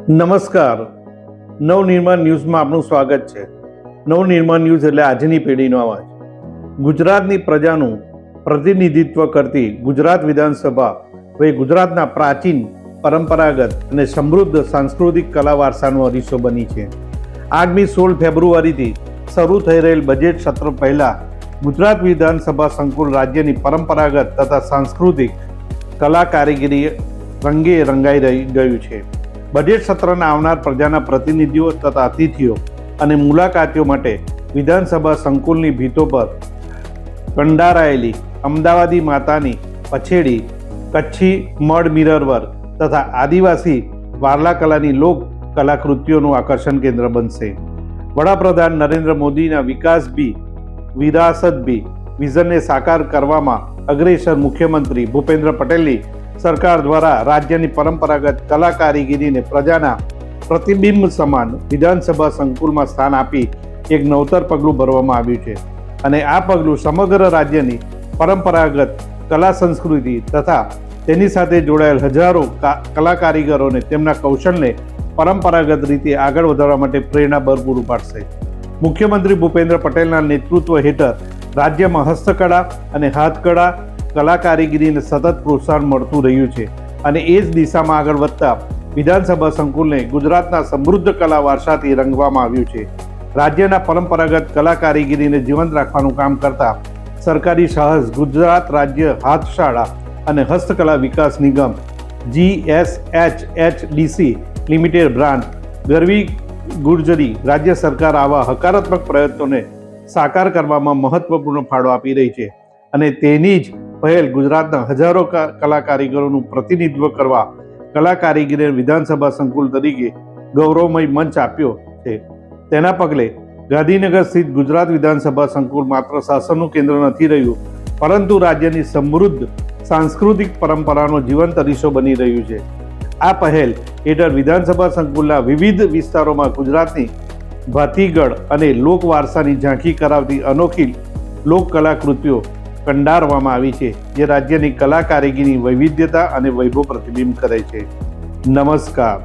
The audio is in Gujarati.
નમસ્કાર. નવનિર્માણ ન્યૂઝમાં આપનું સ્વાગત છે. નવનિર્માણ ન્યૂઝ એટલે આજની પેઢીનો અવાજ. ગુજરાતની પ્રજાનું પ્રતિનિધિત્વ કરતી ગુજરાત વિધાનસભા હવે ગુજરાતના પ્રાચીન પરંપરાગત અને સમૃદ્ધ સાંસ્કૃતિક કલા વારસાનો અરીસો બની છે. આગામી 16 ફેબ્રુઆરીથી શરૂ થઈ રહેલ બજેટ સત્ર પહેલા ગુજરાત વિધાનસભા સંકુલ રાજ્યની પરંપરાગત તથા સાંસ્કૃતિક કલા કારીગરી રંગે રંગાઈ ગયું છે. બજેટ સત્રના આવનાર પ્રજાના પ્રતિનિધિઓ તથા અતિથિઓ અને મુલાકાતીઓ માટે વિધાનસભા સંકુલની ભીતો પર કંડારાયેલી અમદાવાદી માતાની પછેડી, કચ્છી મડ મિરર વર્ક તથા આદિવાસી વારલા કલાની લોક કલાકૃતિઓનું આકર્ષણ કેન્દ્ર બનશે. વડાપ્રધાન નરેન્દ્ર મોદીના વિરાસત ભી વિઝનને સાકાર કરવામાં અગ્રેસર મુખ્યમંત્રી ભૂપેન્દ્ર પટેલની સરકાર દ્વારા રાજ્યની પરંપરાગત કલા કારીગરીને પ્રજાના પ્રતિબિંબ સમાન વિધાનસભા સંકુલમાં સ્થાન આપી એક નવતર પગલું ભરવામાં આવ્યું છે. અને આ પગલું સમગ્ર રાજ્યની પરંપરાગત કલા સંસ્કૃતિ તથા તેની સાથે જોડાયેલ હજારો કલા કારીગરોને તેમના કૌશલને પરંપરાગત રીતે આગળ વધારવા માટે પ્રેરણાબળ પૂરું પાડશે. મુખ્યમંત્રી ભૂપેન્દ્ર પટેલના નેતૃત્વ હેઠળ રાજ્યમાં હસ્તકળા અને હાથકળા કલા કારીગરીને સતત પ્રોત્સાહન મળતું રહ્યું છે અને એ જ દિશામાં આગળ વધતા વિધાનસભા સંકુલને ગુજરાતના સમૃદ્ધ કલા વારસાથી રંગવામાં આવ્યું છે. રાજ્યના પરંપરાગત કલા કારીગરીને જીવંત રાખવાનું કામ કરતા સરકારી સાહસ ગુજરાત રાજ્ય હાથશાળા અને હસ્તકલા વિકાસ નિગમ GSHHDC લિમિટેડ બ્રાન્ચ ગરવી ગુર્જરી રાજ્ય સરકાર આવા હકારાત્મક પ્રયત્નોને સાકાર કરવામાં મહત્વપૂર્ણ ફાળો આપી રહી છે અને તેની જ પહેલ ગુજરાતના હજારો કલા કારીગરોનું પ્રતિનિધિત્વ કરવા કલા કારીગરીને વિધાનસભા સંકુલ તરીકે ગૌરવમય મંચ આપ્યો છે. તેના પગલે ગાંધીનગર સ્થિત ગુજરાત વિધાનસભા સંકુલ માત્ર શાસનનું કેન્દ્ર નથી રહ્યું, પરંતુ રાજ્યની સમૃદ્ધ સાંસ્કૃતિક પરંપરાનો જીવંત અરીસો બની રહ્યું છે. આ પહેલ હેઠળ વિધાનસભા સંકુલના વિવિધ વિસ્તારોમાં ગુજરાતની ભાતીગળ અને લોક વારસાની ઝાંખી કરાવતી અનોખી લોક કલાકૃતિઓ કંડારવામાં આવી છે, જે રાજ્યની કલા કારીગરીની વૈવિધ્યતા અને વૈભવ પ્રતિબિંબ કરે છે. નમસ્કાર.